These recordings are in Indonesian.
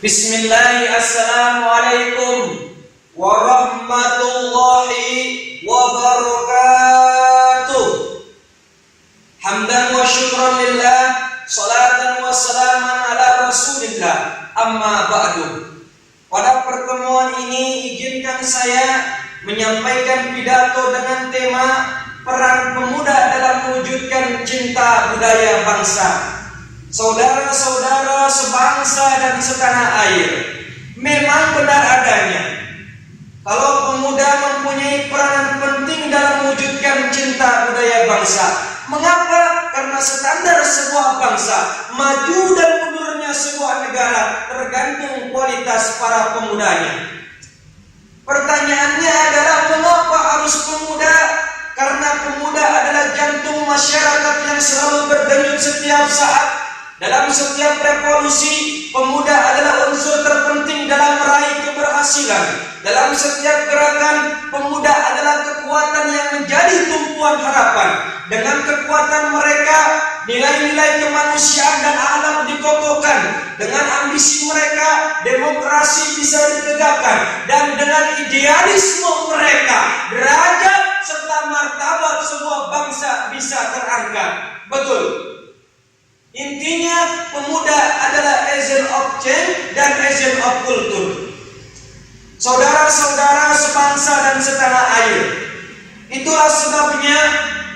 Bismillah, assalamualaikum warahmatullahi wabarakatuh. Hamdan wa syukran lillah, salatan wa salaman ala rasulillah, amma ba'du. Pada pertemuan ini izinkan saya menyampaikan pidato dengan tema peran pemuda dalam mewujudkan cinta budaya bangsa. Saudara-saudara sebangsa dan setanah air, memang benar adanya kalau pemuda mempunyai peranan penting dalam mewujudkan cinta budaya bangsa. Mengapa? Karena standar sebuah bangsa, maju dan mundurnya sebuah negara tergantung kualitas para pemudanya. Pertanyaannya adalah mengapa harus pemuda? Karena pemuda adalah jantung masyarakat yang selalu berdenyut setiap saat. Dalam setiap revolusi, pemuda adalah unsur terpenting dalam meraih keberhasilan. Dalam setiap gerakan, pemuda adalah kekuatan yang menjadi tumpuan harapan. Dengan kekuatan mereka, nilai-nilai kemanusiaan dan akhlak dikokohkan. Dengan ambisi mereka, demokrasi bisa ditegakkan. Dan dengan idealisme mereka, derajat serta martabat sebuah bangsa bisa terangkat. Betul. Intinya pemuda adalah agent of change dan agent of culture. Saudara-saudara sebangsa dan setanah air, itulah sebabnya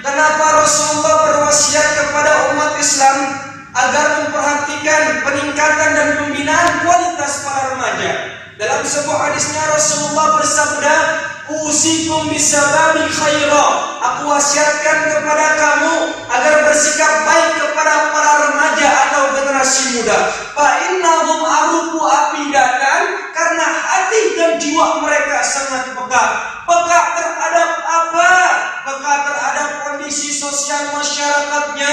kenapa Rasulullah berwasiat kepada umat Islam agar memperhatikan peningkatan dan pembinaan kualitas para remaja. Dalam sebuah hadisnya Rasulullah bersabda, "Usikum bisababi khaira." Aku wasiatkan kepada kamu agar bersikap baik kepada para remaja atau generasi muda. Fa innahum arufu afidatan, karena hati dan jiwa mereka sangat peka. Peka terhadap apa? Peka terhadap kondisi sosial masyarakatnya.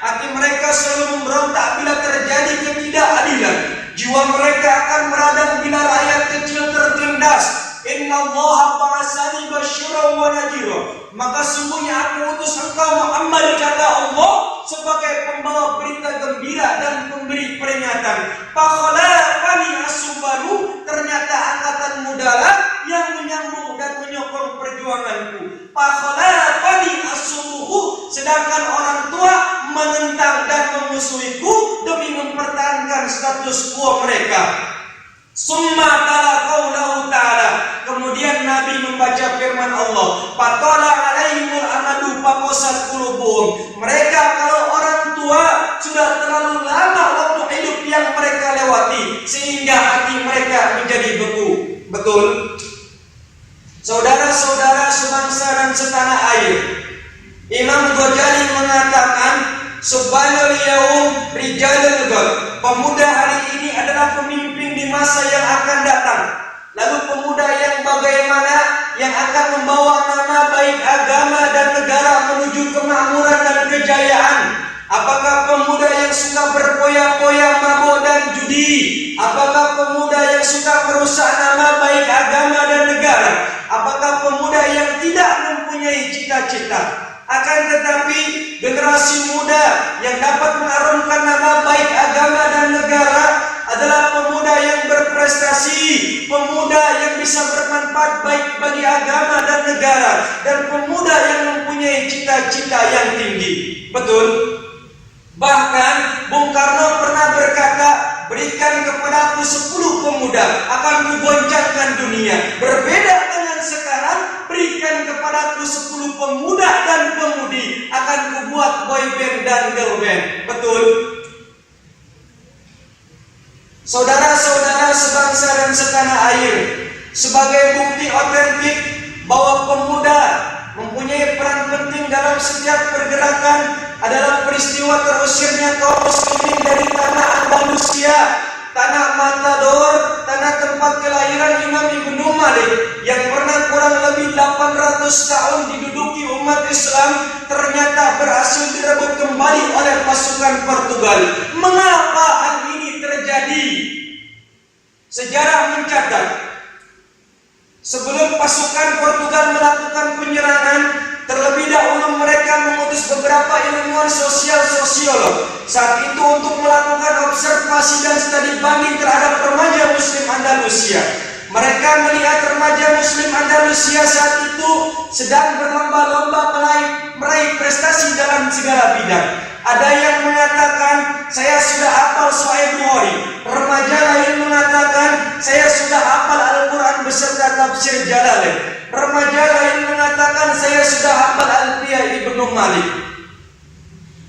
Hati mereka selalu memberontak bila terjadi ketidakadilan. Jiwa mereka akan meradang bila rakyat kecil tertindas. Innallaha ba'asani basyiran wa nadhira. Maka sungguhnya aku utus engkau Muhammad, kata Allah, sebagai pembawa berita gembira dan pemberi peringatan. Fakhalafani as-subaru, ternyata angkatan mudalah yang menyambung dan menyokong perjuanganku. Fakhalafani as-subuhu, sedangkan orang tua menentang dan memusuhiku demi mempertahankan status quo mereka. Summa tala qaulahu ta'ala, kemudian Nabi membaca firman Allah, fatala alaihimul amadu faqasat qulubuhum. Mereka kalau orang tua sudah terlalu lama waktu hidup yang mereka lewati sehingga hati mereka menjadi beku. Betul? Saudara-saudara sebangsa dan setanah air, Imam Ghazali mengatakan, Subhanal yaum rijalul ghad, pemuda hari ini adalah pemimpin di masa yang akan datang. Lalu pemuda yang bagaimana? Yang akan membawa nama baik agama dan negara menuju kemakmuran dan kejayaan. Apakah pemuda yang suka berpoya-poya, mabuk dan judi? Apakah pemuda yang suka merusak nama baik agama dan negara? Apakah pemuda yang tidak mempunyai cita-cita? Akan tetapi generasi muda yang dapat mengharumkan nama baik agama dan negara adalah pemuda yang berprestasi, pemuda yang bisa bermanfaat baik bagi agama dan negara, dan pemuda yang mempunyai cita-cita yang tinggi. Betul? Bahkan Bung Karno pernah berkata, berikan kepadaku 10 pemuda, akan kugoncangkan dunia. Berbeda dengan sekarang, berikan kepadaku 10 pemuda dan pemudi, akan kubuat boyband dan girlband. Betul? Saudara-saudara sebangsa dan setanah air, sebagai bukti otentik bahwa pemuda mempunyai peran penting dalam setiap pergerakan adalah peristiwa terusirnya kaum muslimin dari tanah Andalusia, tanah Matador, tanah tempat kelahiran Imam Ibnu Malik, yang pernah kurang lebih 800 tahun diduduki umat Islam, ternyata berhasil direbut kembali oleh pasukan Portugal. Mengapa hal ini terjadi? Sejarah mencatat, sebelum pasukan Portugal melakukan penyerangan, terlebih dahulu mereka mengutus beberapa ilmuwan sosiolog saat itu untuk melakukan observasi observasi dan studi banding terhadap remaja Muslim Andalusia. Mereka melihat remaja Muslim Andalusia saat itu sedang berlomba-lomba meraih prestasi dalam segala bidang. Ada yang mengatakan, saya sudah hafal Sahih Bukhari. Remaja lain mengatakan, saya sudah hafal Al-Quran beserta tafsir Jalalain. Remaja lain mengatakan, saya sudah hafal Alfiyah Ibnu Malik.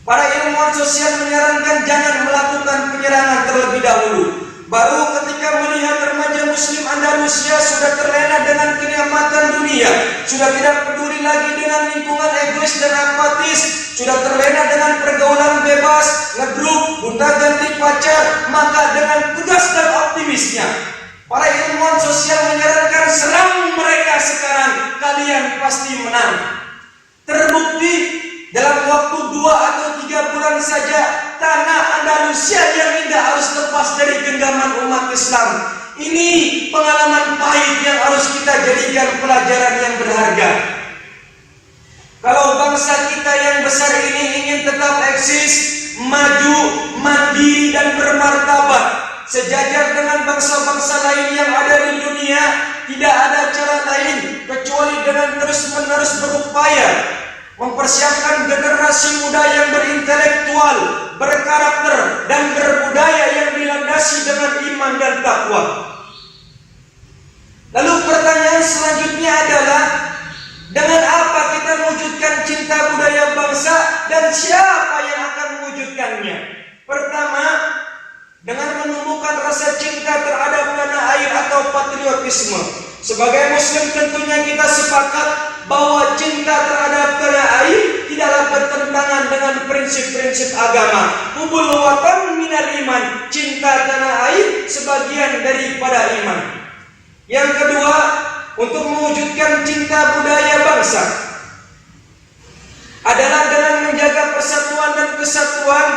Para ilmuwan sosial menyarankan jangan melakukan penyerangan terlebih dahulu. Baru ketika melihat remaja Muslim Andalusia sudah terlena dengan kenikmatan dunia, sudah tidak peduli lagi dengan lingkungan egois dan apatis, sudah terlena dengan pergaulan bebas, ngedruk, gonta-ganti pacar, maka dengan tegas dan optimisnya para ilmuwan sosial menyarankan, serang mereka sekarang, kalian pasti menang. Terbukti dalam waktu 2 atau 3 bulan saja, tanah Andalusia yang indah harus lepas dari genggaman umat Islam. Ini pengalaman pahit yang harus kita jadikan pelajaran yang berharga. Kalau bangsa kita yang besar ini ingin tetap eksis, maju, mandiri dan bermartabat, sejajar dengan bangsa-bangsa lain yang ada di dunia, tidak ada cara lain kecuali dengan terus-menerus berupaya mempersiapkan generasi muda yang berintelektual, berkarakter, dan berbudaya yang dilandasi dengan iman dan takwa. Lalu pertanyaan selanjutnya adalah, dengan apa kita mewujudkan cinta budaya bangsa dan siapa yang akan mewujudkannya? Pertama, dengan menumbuhkan rasa cinta terhadap tanah air atau patriotisme. Sebagai Muslim tentunya kita sepakat bahwa cinta terhadap tanah air tidaklah bertentangan dengan prinsip-prinsip agama. Hubul watan minal iman, cinta tanah air sebagian daripada iman. Yang kedua, untuk mewujudkan cinta budaya bangsa adalah dengan menjaga persatuan dan kesatuan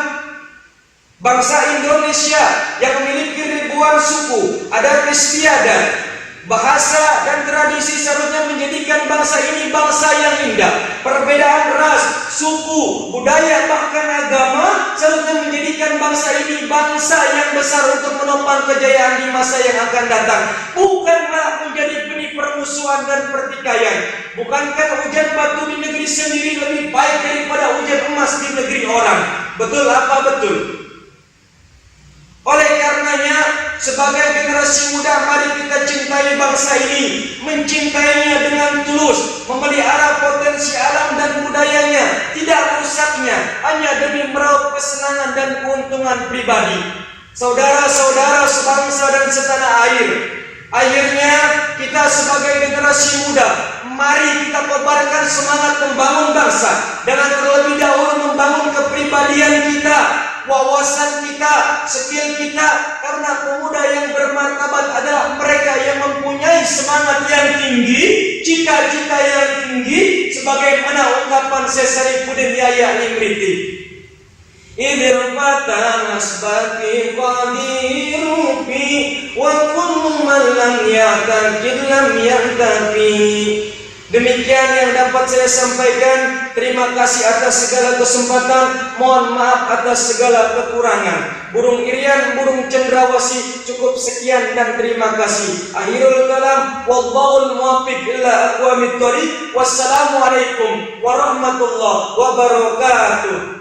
bangsa Indonesia yang memiliki ribuan suku, adat istiadat, bahasa dan tradisi seharusnya menjadikan bangsa ini bangsa yang indah. Perbedaan ras, suku, budaya, bahkan agama seharusnya menjadikan bangsa ini bangsa yang besar untuk menopang kejayaan di masa yang akan datang. Bukanlah menjadi benih permusuhan dan pertikaian. Bukankah hujan batu di negeri sendiri lebih baik daripada hujan emas di negeri orang? Betul apa betul? Oleh karenanya, sebagai generasi muda, mari kita cintai bangsa ini, mencintainya dengan tulus, memelihara potensi alam dan budayanya, tidak rusaknya hanya demi meraup kesenangan dan keuntungan pribadi. Saudara-saudara sebangsa dan setanah air, akhirnya kita sebagai generasi muda, mari kita kobarkan semangat membangun bangsa dengan terlebih dahulu membangun kepribadian kita, wawasan kita, skill kita, karena pemuda yang bermartabat adalah mereka yang mempunyai semangat yang tinggi, cita-cita yang tinggi, sebagaimana ungkapan Syekh Yahya Al-Imriti. Idil fata asbati qadiru fi wa kullu man lam ya'taqid lam ya'tafi. Demikian yang dapat saya sampaikan. Terima kasih atas segala kesempatan. Mohon maaf atas segala kekurangan. Burung irian, burung cendrawasih. Cukup sekian dan terima kasih. Akhirul kalam. Wallahul muwaffiq ila aqwamit thoriq. Wassalamualaikum warahmatullahi wabarakatuh.